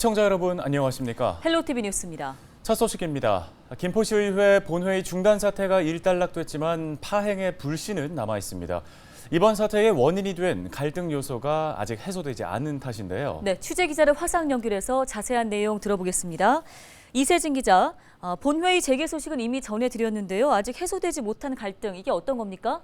시청자 여러분 안녕하십니까? 헬로티비 뉴스입니다. 첫 소식입니다. 김포시의회 본회의 중단 사태가 일단락됐지만 파행의 불씨는 남아 있습니다. 이번 사태의 원인이 된 갈등 요소가 아직 해소되지 않은 탓인데요. 네, 취재 기자를 화상 연결해서 자세한 내용 들어보겠습니다. 이세진 기자, 본회의 재개 소식은 이미 전해드렸는데요. 아직 해소되지 못한 갈등, 이게 어떤 겁니까?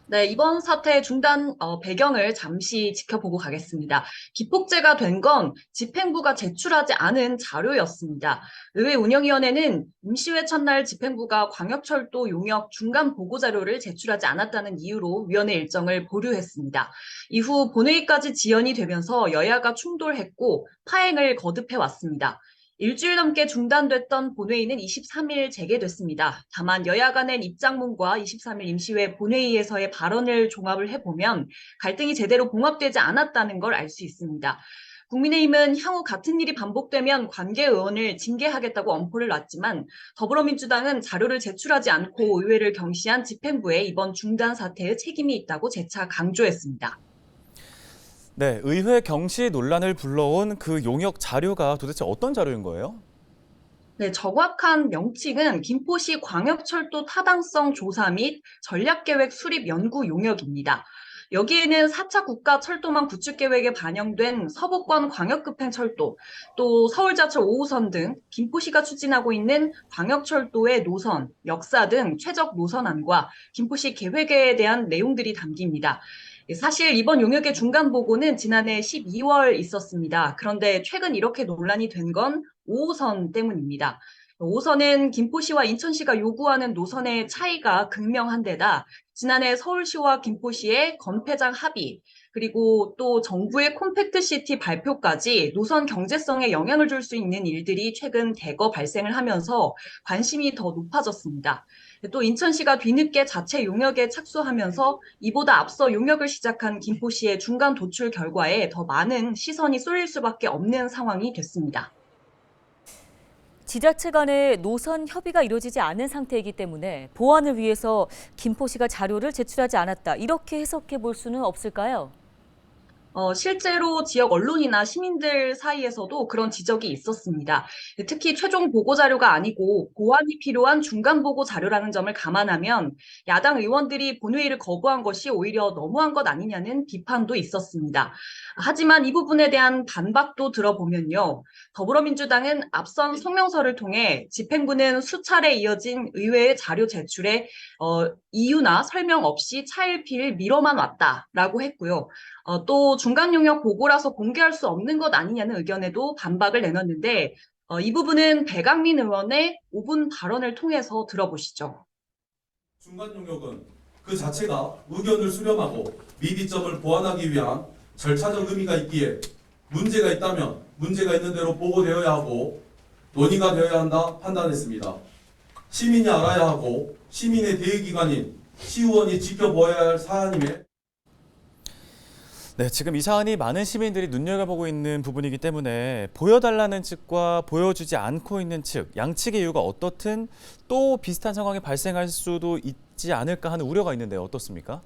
네, 이번 사태 중단 배경을 잠시 지켜보고 가겠습니다. 기폭제가 된 건 집행부가 제출하지 않은 자료였습니다. 의회 운영위원회는 임시회 첫날 집행부가 광역철도 용역 중간 보고 자료를 제출하지 않았다는 이유로 위원회 일정을 보류했습니다. 이후 본회의까지 지연이 되면서 여야가 충돌했고 파행을 거듭해 왔습니다. 일주일 넘게 중단됐던 본회의는 23일 재개됐습니다. 다만 여야가 낸 입장문과 23일 임시회 본회의에서의 발언을 종합을 해보면 갈등이 제대로 봉합되지 않았다는 걸 알 수 있습니다. 국민의힘은 향후 같은 일이 반복되면 관계 의원을 징계하겠다고 엄포를 놨지만 더불어민주당은 자료를 제출하지 않고 의회를 경시한 집행부에 이번 중단 사태의 책임이 있다고 재차 강조했습니다. 네, 의회 경시 논란을 불러온 그 용역 자료가 도대체 어떤 자료인 거예요? 네, 정확한 명칭은 김포시 광역철도 타당성 조사 및 전략계획 수립 연구 용역입니다. 여기에는 4차 국가철도망 구축계획에 반영된 서부권 광역급행철도, 또 서울지하철 5호선 등 김포시가 추진하고 있는 광역철도의 노선, 역사 등 최적 노선안과 김포시 계획에 대한 내용들이 담깁니다. 사실 이번 용역의 중간 보고는 지난해 12월 있었습니다. 그런데 최근 이렇게 논란이 된 건 5호선 때문입니다. 5호선은 김포시와 인천시가 요구하는 노선의 차이가 극명한 데다 지난해 서울시와 김포시의 건폐장 합의, 그리고 또 정부의 콤팩트시티 발표까지 노선 경제성에 영향을 줄 수 있는 일들이 최근 대거 발생을 하면서 관심이 더 높아졌습니다. 또 인천시가 뒤늦게 자체 용역에 착수하면서 이보다 앞서 용역을 시작한 김포시의 중간 도출 결과에 더 많은 시선이 쏠릴 수밖에 없는 상황이 됐습니다. 지자체 간의 노선 협의가 이루어지지 않은 상태이기 때문에 보완을 위해서 김포시가 자료를 제출하지 않았다. 이렇게 해석해 볼 수는 없을까요? 실제로 지역 언론이나 시민들 사이에서도 그런 지적이 있었습니다. 특히 최종 보고 자료가 아니고 보완이 필요한 중간 보고 자료라는 점을 감안하면 야당 의원들이 본회의를 거부한 것이 오히려 너무한 것 아니냐는 비판도 있었습니다. 하지만 이 부분에 대한 반박도 들어보면요. 더불어민주당은 앞선 성명서를 통해 집행부는 수차례 이어진 의회의 자료 제출에 이유나 설명 없이 차일피일 미뤄만 왔다라고 했고요. 또 중간 용역 보고라서 공개할 수 없는 것 아니냐는 의견에도 반박을 내놨는데 이 부분은 배강민 의원의 5분 발언을 통해서 들어보시죠. 중간 용역은 그 자체가 의견을 수렴하고 미비점을 보완하기 위한 절차적 의미가 있기에 문제가 있다면 문제가 있는 대로 보고되어야 하고 논의가 되어야 한다 판단했습니다. 시민이 알아야 하고 시민의 대의기관인 시의원이 지켜보아야 할 사안임에 네, 지금 이 사안이 많은 시민들이 눈여겨보고 있는 부분이기 때문에 보여달라는 측과 보여주지 않고 있는 측, 양측의 이유가 어떻든 또 비슷한 상황이 발생할 수도 있지 않을까 하는 우려가 있는데 어떻습니까?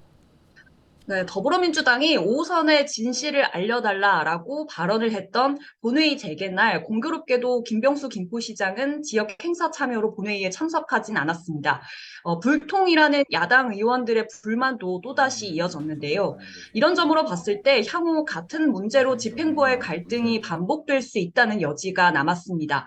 네, 더불어민주당이 5호선의 진실을 알려달라라고 발언을 했던 본회의 재개날 공교롭게도 김병수 김포시장은 지역 행사 참여로 본회의에 참석하진 않았습니다. 불통이라는 야당 의원들의 불만도 또다시 이어졌는데요. 이런 점으로 봤을 때 향후 같은 문제로 집행부와의 갈등이 반복될 수 있다는 여지가 남았습니다.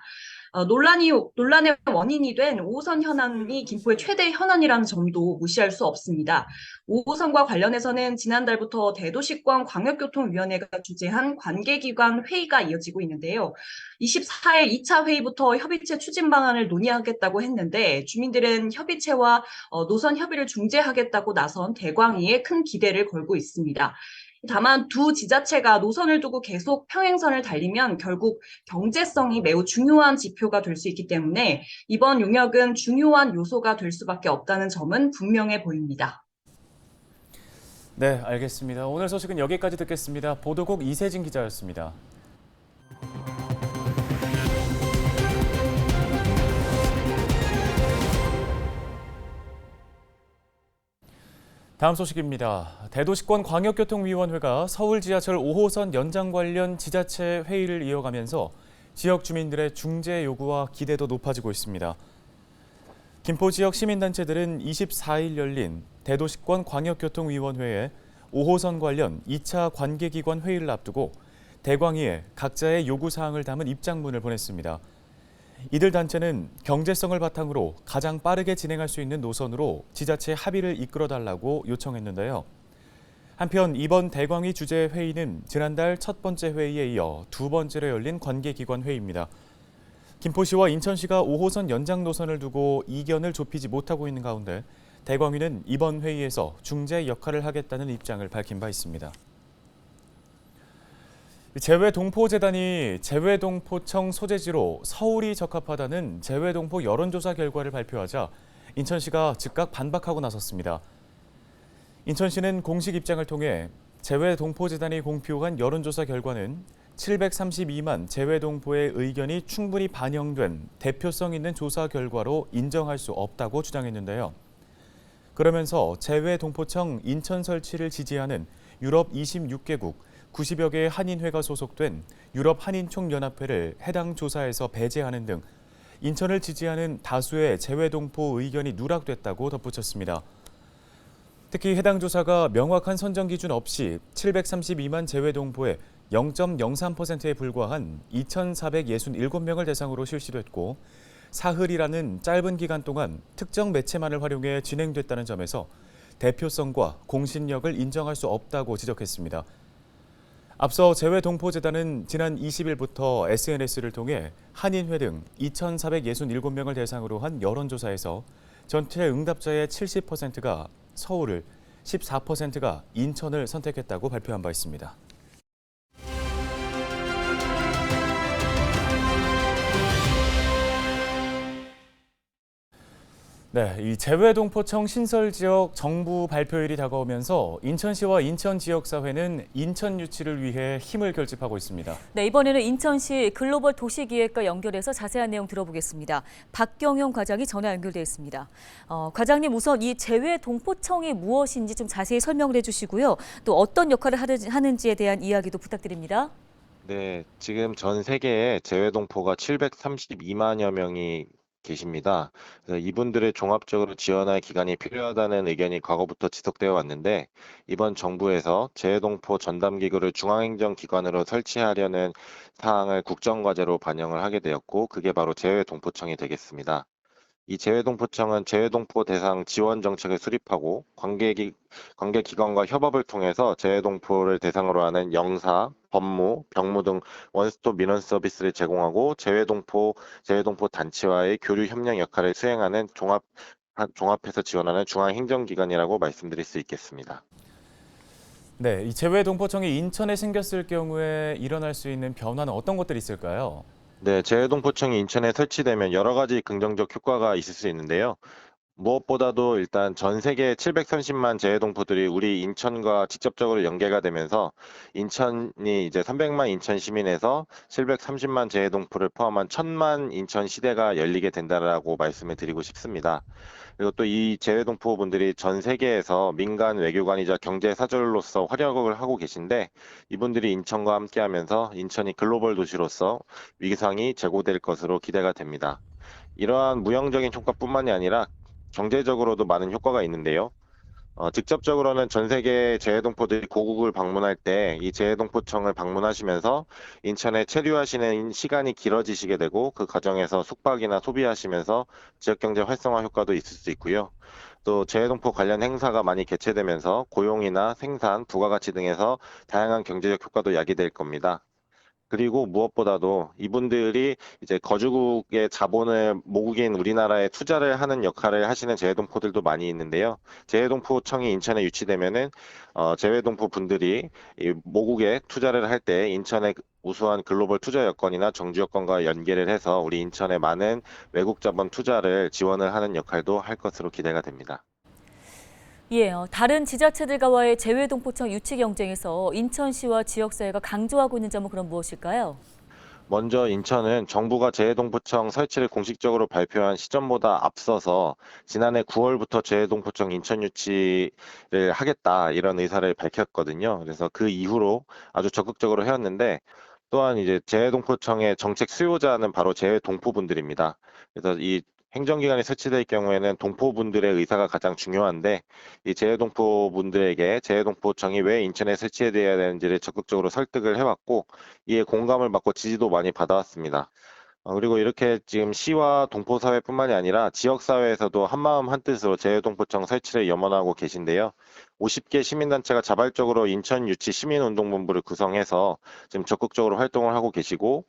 논란의 원인이 된 5호선 현안이 김포의 최대 현안이라는 점도 무시할 수 없습니다. 5호선과 관련해서는 지난달부터 대도시권 광역교통위원회가 주재한 관계기관 회의가 이어지고 있는데요. 24일 2차 회의부터 협의체 추진 방안을 논의하겠다고 했는데 주민들은 협의체와 노선 협의를 중재하겠다고 나선 대광위에 큰 기대를 걸고 있습니다. 다만 두 지자체가 노선을 두고 계속 평행선을 달리면 결국 경제성이 매우 중요한 지표가 될 수 있기 때문에 이번 용역은 중요한 요소가 될 수밖에 없다는 점은 분명해 보입니다. 네, 알겠습니다. 오늘 소식은 여기까지 듣겠습니다. 보도국 이세진 기자였습니다. 다음 소식입니다. 대도시권 광역교통위원회가 서울 지하철 5호선 연장 관련 지자체 회의를 이어가면서 지역 주민들의 중재 요구와 기대도 높아지고 있습니다. 김포 지역 시민단체들은 24일 열린 대도시권 광역교통위원회에 5호선 관련 2차 관계기관 회의를 앞두고 대광위에 각자의 요구사항을 담은 입장문을 보냈습니다. 이들 단체는 경제성을 바탕으로 가장 빠르게 진행할 수 있는 노선으로 지자체 합의를 이끌어달라고 요청했는데요. 한편 이번 대광위 주재 회의는 지난달 첫 번째 회의에 이어 두 번째로 열린 관계기관 회의입니다. 김포시와 인천시가 5호선 연장 노선을 두고 이견을 좁히지 못하고 있는 가운데 대광위는 이번 회의에서 중재 역할을 하겠다는 입장을 밝힌 바 있습니다. 재외동포재단이 재외동포청 소재지로 서울이 적합하다는 재외동포 여론조사 결과를 발표하자 인천시가 즉각 반박하고 나섰습니다. 인천시는 공식 입장을 통해 재외동포재단이 공표한 여론조사 결과는 732만 재외동포의 의견이 충분히 반영된 대표성 있는 조사 결과로 인정할 수 없다고 주장했는데요. 그러면서 재외동포청 인천 설치를 지지하는 유럽 26개국 90여 개의 한인회가 소속된 유럽 한인총연합회를 해당 조사에서 배제하는 등 인천을 지지하는 다수의 재외동포 의견이 누락됐다고 덧붙였습니다. 특히 해당 조사가 명확한 선정 기준 없이 732만 재외동포의 0.03%에 불과한 2,467명을 대상으로 실시됐고 사흘이라는 짧은 기간 동안 특정 매체만을 활용해 진행됐다는 점에서 대표성과 공신력을 인정할 수 없다고 지적했습니다. 앞서 재외동포재단은 지난 20일부터 SNS를 통해 한인회 등 2,467명을 대상으로 한 여론조사에서 전체 응답자의 70%가 서울을, 14%가 인천을 선택했다고 발표한 바 있습니다. 네, 이 재외동포청 신설 지역 정부 발표일이 다가오면서 인천시와 인천 지역사회는 인천 유치를 위해 힘을 결집하고 있습니다. 네, 이번에는 인천시 글로벌 도시기획과 연결해서 자세한 내용 들어보겠습니다. 박경용 과장이 전화 연결되어 있습니다. 과장님, 우선 이 재외동포청이 무엇인지 좀 자세히 설명을 해주시고요. 또 어떤 역할을 하는지에 대한 이야기도 부탁드립니다. 네, 지금 전 세계에 재외동포가 732만여 명이 계십니다. 그래서 이분들을 종합적으로 지원할 기관이 필요하다는 의견이 과거부터 지속되어 왔는데 이번 정부에서 재외동포 전담기구를 중앙행정기관으로 설치하려는 사항을 국정과제로 반영을 하게 되었고 그게 바로 재외동포청이 되겠습니다. 이 재외동포청은 재외동포 대상 지원 정책을 수립하고 관계기관과 협업을 통해서 재외동포를 대상으로 하는 영사, 법무, 병무 등 원스톱 민원 서비스를 제공하고 재외동포 단체와의 교류 협력 역할을 수행하는 종합해서 지원하는 중앙행정기관이라고 말씀드릴 수 있겠습니다. 네, 이 재외동포청이 인천에 생겼을 경우에 일어날 수 있는 변화는 어떤 것들이 있을까요? 네, 재외동포청이 인천에 설치되면 여러 가지 긍정적 효과가 있을 수 있는데요. 무엇보다도 일단 전 세계 730만 재외동포들이 우리 인천과 직접적으로 연계가 되면서 인천이 이제 300만 인천 시민에서 730만 재외동포를 포함한 1000만 인천 시대가 열리게 된다라고 말씀을 드리고 싶습니다. 그리고 또 이 재외동포 분들이 전 세계에서 민간 외교관이자 경제 사절로서 활약을 하고 계신데 이분들이 인천과 함께하면서 인천이 글로벌 도시로서 위상이 제고될 것으로 기대가 됩니다. 이러한 무형적인 효과뿐만이 아니라 경제적으로도 많은 효과가 있는데요. 직접적으로는 전 세계 재외동포들이 고국을 방문할 때 이 재외동포청을 방문하시면서 인천에 체류하시는 시간이 길어지시게 되고 그 과정에서 숙박이나 소비하시면서 지역경제 활성화 효과도 있을 수 있고요. 또 재외동포 관련 행사가 많이 개최되면서 고용이나 생산, 부가가치 등에서 다양한 경제적 효과도 야기될 겁니다. 그리고 무엇보다도 이분들이 이제 거주국의 자본을 모국인 우리나라에 투자를 하는 역할을 하시는 재외동포들도 많이 있는데요. 재외동포청이 인천에 유치되면은 재외동포 분들이 이 모국에 투자를 할 때 인천의 우수한 글로벌 투자 여건이나 정주 여건과 연계를 해서 우리 인천에 많은 외국 자본 투자를 지원을 하는 역할도 할 것으로 기대가 됩니다. 예, 다른 지자체들과의 재외동포청 유치 경쟁에서 인천시와 지역사회가 강조하고 있는 점은 그럼 무엇일까요? 먼저 인천은 정부가 재해동포청 설치를 공식적으로 발표한 시점보다 앞서서 지난해 9월부터 재해동포청 인천 유치를 하겠다 이런 의사를 밝혔거든요. 그래서 그 이후로 아주 적극적으로 해왔는데 또한 이제 재해동포청의 정책 수요자는 바로 재해동포분들입니다. 그래서 이 행정기관이 설치될 경우에는 동포분들의 의사가 가장 중요한데 이 재해동포분들에게 재해동포청이 왜 인천에 설치해야 되는지를 적극적으로 설득을 해왔고 이에 공감을 받고 지지도 많이 받아왔습니다. 그리고 이렇게 지금 시와 동포사회뿐만이 아니라 지역사회에서도 한마음 한뜻으로 재해동포청 설치를 염원하고 계신데요. 50개 시민단체가 자발적으로 인천 유치 시민운동본부를 구성해서 지금 적극적으로 활동을 하고 계시고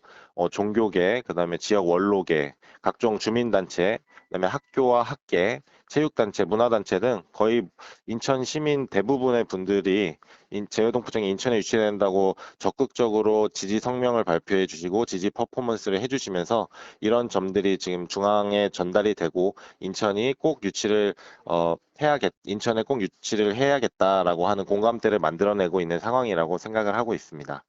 종교계, 그다음에 지역 원로계, 각종 주민단체, 그다음에 학교와 학계, 체육단체, 문화단체 등 거의 인천 시민 대부분의 분들이 재해동포청이 인천에 유치된다고 적극적으로 지지 성명을 발표해 주시고 지지 퍼포먼스를 해주시면서 이런 점들이 지금 중앙에 전달이 되고 인천이 꼭 유치를 인천에 꼭 유치를 해야겠다라고 하는 공감대를 만들어내고 있는 상황이라고 생각을 하고 있습니다.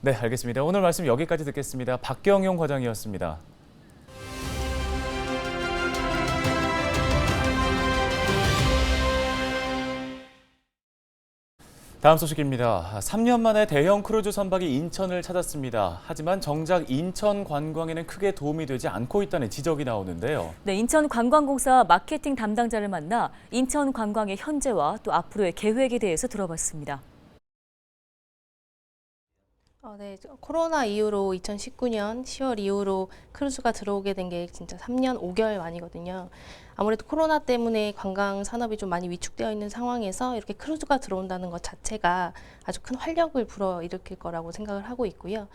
네, 알겠습니다. 오늘 말씀 여기까지 듣겠습니다. 박경용 과장이었습니다. 다음 소식입니다. 3년 만에 대형 크루즈 선박이 인천을 찾았습니다. 하지만 정작 인천 관광에는 크게 도움이 되지 않고 있다는 지적이 나오는데요. 네, 인천관광공사 마케팅 담당자를 만나 인천 관광의 현재와 또 앞으로의 계획에 대해서 들어봤습니다. 네, 코로나 이후로 2019년 10월 이후로 크루즈가 들어오게 된 게 진짜 3년 5개월 만이거든요. 아무래도 코로나 때문에 관광 산업이 좀 많이 위축되어 있는 상황에서 이렇게 크루즈가 들어온다는 것 자체가 아주 큰 활력을 불어일으킬 거라고 생각을 하고 있고요.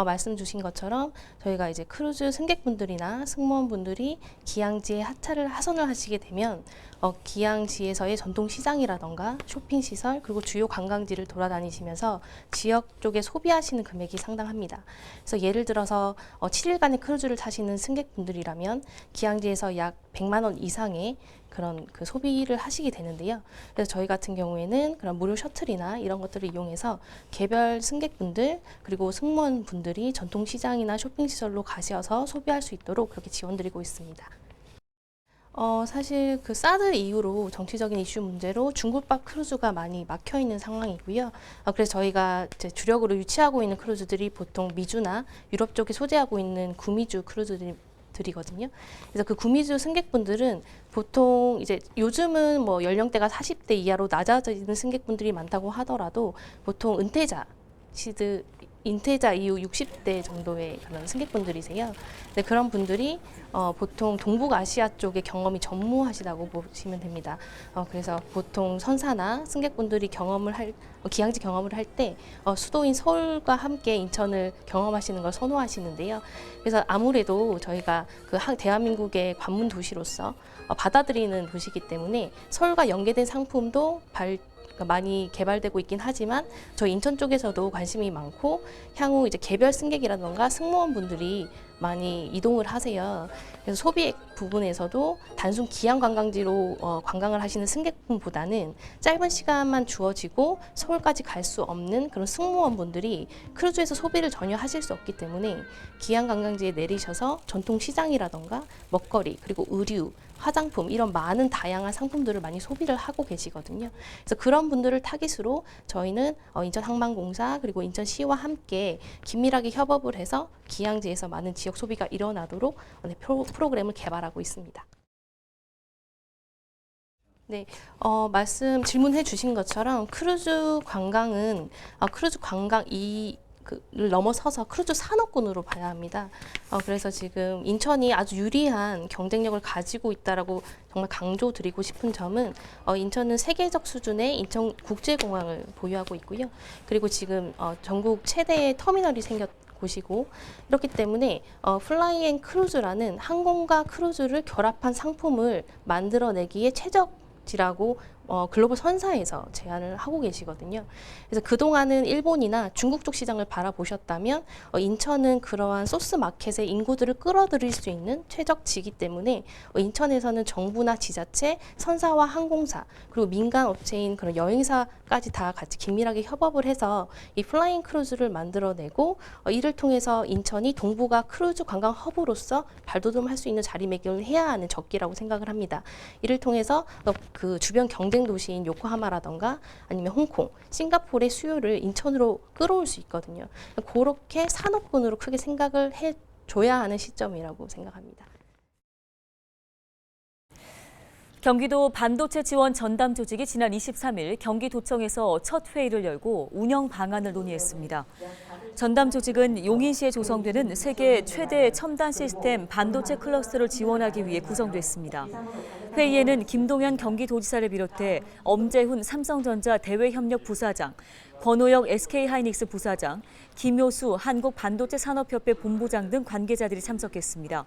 말씀 주신 것처럼 저희가 이제 크루즈 승객분들이나 승무원분들이 기항지에 하선을 하시게 되면 기항지에서의 전통 시장이라던가 쇼핑 시설 그리고 주요 관광지를 돌아다니시면서 지역 쪽에 소비하시는 금액이 상당합니다. 그래서 예를 들어서 7일간의 크루즈를 타시는 승객분들이라면 기항지에서 약 100만 원 이상의 그런 그 소비를 하시게 되는데요. 그래서 저희 같은 경우에는 그런 무료 셔틀이나 이런 것들을 이용해서 개별 승객분들 그리고 승무원분들이 전통시장이나 쇼핑시설로 가셔서 소비할 수 있도록 그렇게 지원드리고 있습니다. 사실 그 사드 이후로 정치적인 이슈 문제로 중국발 크루즈가 많이 막혀 있는 상황이고요. 그래서 저희가 이제 주력으로 유치하고 있는 크루즈들이 보통 미주나 유럽 쪽에 소재하고 있는 구미주 크루즈들이거든요. 그래서 그 구미주 승객분들은 보통 이제 요즘은 뭐 연령대가 40대 이하로 낮아지는 승객분들이 많다고 하더라도 보통 인퇴자 이후 60대 정도의 그런 승객분들이세요. 네, 그런 분들이 보통 동북아시아 쪽의 경험이 전무하시다고 보시면 됩니다. 그래서 보통 선사나 승객분들이 기항지 경험을 할 때 수도인 서울과 함께 인천을 경험하시는 걸 선호하시는데요. 그래서 아무래도 저희가 그 대한민국의 관문 도시로서 받아들이는 도시이기 때문에 서울과 연계된 상품도 많이 개발되고 있긴 하지만 저희 인천 쪽에서도 관심이 많고 향후 이제 개별 승객이라던가 승무원분들이 많이 이동을 하세요. 그래서 소비액 부분에서도 단순 기항 관광지로 관광을 하시는 승객분보다는 짧은 시간만 주어지고 서울까지 갈 수 없는 그런 승무원분들이 크루즈에서 소비를 전혀 하실 수 없기 때문에 기항 관광지에 내리셔서 전통 시장이라던가 먹거리 그리고 의류 화장품 이런 많은 다양한 상품들을 많이 소비를 하고 계시거든요. 그래서 그런 분들을 타깃으로 저희는 인천항만공사 그리고 인천시와 함께 긴밀하게 협업을 해서 기항지에서 많은 지역 소비가 일어나도록 프로그램을 개발하고 있습니다. 네, 질문해 주신 것처럼 크루즈 관광은 크루즈 관광 를 넘어서서 크루즈 산업군으로 봐야 합니다. 그래서 지금 인천이 아주 유리한 경쟁력을 가지고 있다라고 정말 강조드리고 싶은 점은 인천은 세계적 수준의 인천 국제공항을 보유하고 있고요. 그리고 지금 전국 최대의 터미널이 곳이고 이렇기 때문에 플라이앤크루즈라는 항공과 크루즈를 결합한 상품을 만들어내기에 최적지라고 글로벌 선사에서 제안을 하고 계시거든요. 그래서 그동안은 일본이나 중국 쪽 시장을 바라보셨다면 인천은 그러한 소스 마켓의 인구들을 끌어들일 수 있는 최적지이기 때문에 인천에서는 정부나 지자체, 선사와 항공사 그리고 민간 업체인 그런 여행사까지 다 같이 긴밀하게 협업을 해서 이 플라잉 크루즈를 만들어내고 이를 통해서 인천이 동북아 크루즈 관광 허브로서 발돋움할 수 있는 자리매김을 해야 하는 적기라고 생각을 합니다. 이를 통해서 그 주변 경쟁 도시인 요코하마라던가 아니면 홍콩, 싱가포르의 수요를 인천으로 끌어올 수 있거든요. 그렇게 산업군으로 크게 생각을 해줘야 하는 시점이라고 생각합니다. 경기도 반도체 지원 전담 조직이 지난 23일 경기도청에서 첫 회의를 열고 운영 방안을 논의했습니다. 전담 조직은 용인시에 조성되는 세계 최대 첨단 시스템 반도체 클러스터를 지원하기 위해 구성됐습니다. 회의에는 김동연 경기도지사를 비롯해 엄재훈 삼성전자 대외협력 부사장, 권호영 SK하이닉스 부사장, 김효수 한국반도체산업협회 본부장 등 관계자들이 참석했습니다.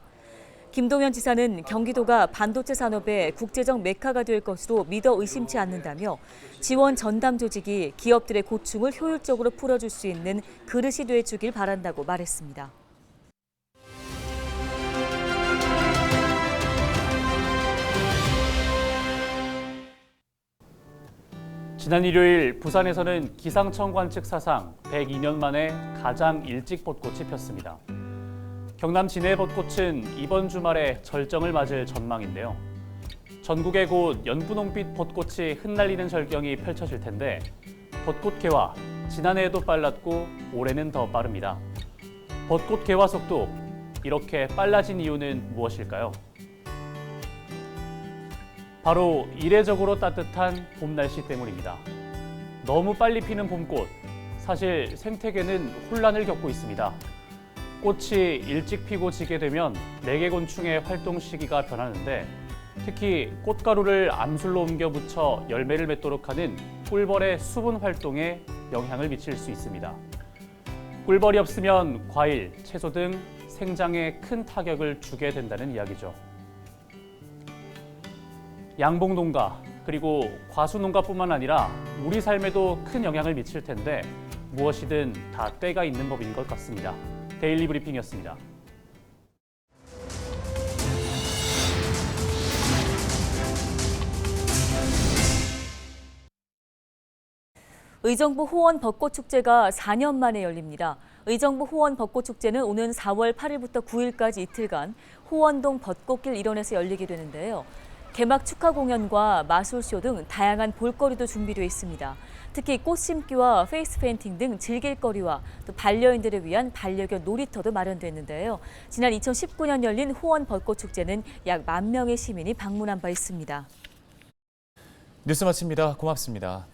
김동연 지사는 경기도가 반도체 산업의 국제적 메카가 될 것으로 믿어 의심치 않는다며 지원 전담 조직이 기업들의 고충을 효율적으로 풀어줄 수 있는 그릇이 돼주길 바란다고 말했습니다. 지난 일요일 부산에서는 기상청 관측 사상 102년 만에 가장 일찍 벚꽃이 폈습니다. 경남 진해 벚꽃은 이번 주말에 절정을 맞을 전망인데요. 전국에 곧 연분홍빛 벚꽃이 흩날리는 절경이 펼쳐질 텐데 벚꽃 개화, 지난해에도 빨랐고 올해는 더 빠릅니다. 벚꽃 개화 속도 이렇게 빨라진 이유는 무엇일까요? 바로 이례적으로 따뜻한 봄 날씨 때문입니다. 너무 빨리 피는 봄꽃, 사실 생태계는 혼란을 겪고 있습니다. 꽃이 일찍 피고 지게 되면 매개곤충의 활동 시기가 변하는데 특히 꽃가루를 암술로 옮겨 붙여 열매를 맺도록 하는 꿀벌의 수분 활동에 영향을 미칠 수 있습니다. 꿀벌이 없으면 과일, 채소 등 생장에 큰 타격을 주게 된다는 이야기죠. 양봉농가 그리고 과수농가뿐만 아니라 우리 삶에도 큰 영향을 미칠 텐데 무엇이든 다 때가 있는 법인 것 같습니다. 데일리 브리핑이었습니다. 의정부 호원 벚꽃축제가 4년 만에 열립니다. 의정부 호원 벚꽃축제는 오는 4월 8일부터 9일까지 이틀간 호원동 벚꽃길 일원에서 열리게 되는데요. 개막 축하 공연과 마술쇼 등 다양한 볼거리도 준비되어 있습니다. 특히 꽃 심기와 페이스 페인팅 등 즐길거리와 또 반려인들을 위한 반려견 놀이터도 마련됐는데요. 지난 2019년 열린 호원 벚꽃축제는 약 10,000명의 시민이 방문한 바 있습니다. 뉴스 마칩니다. 고맙습니다.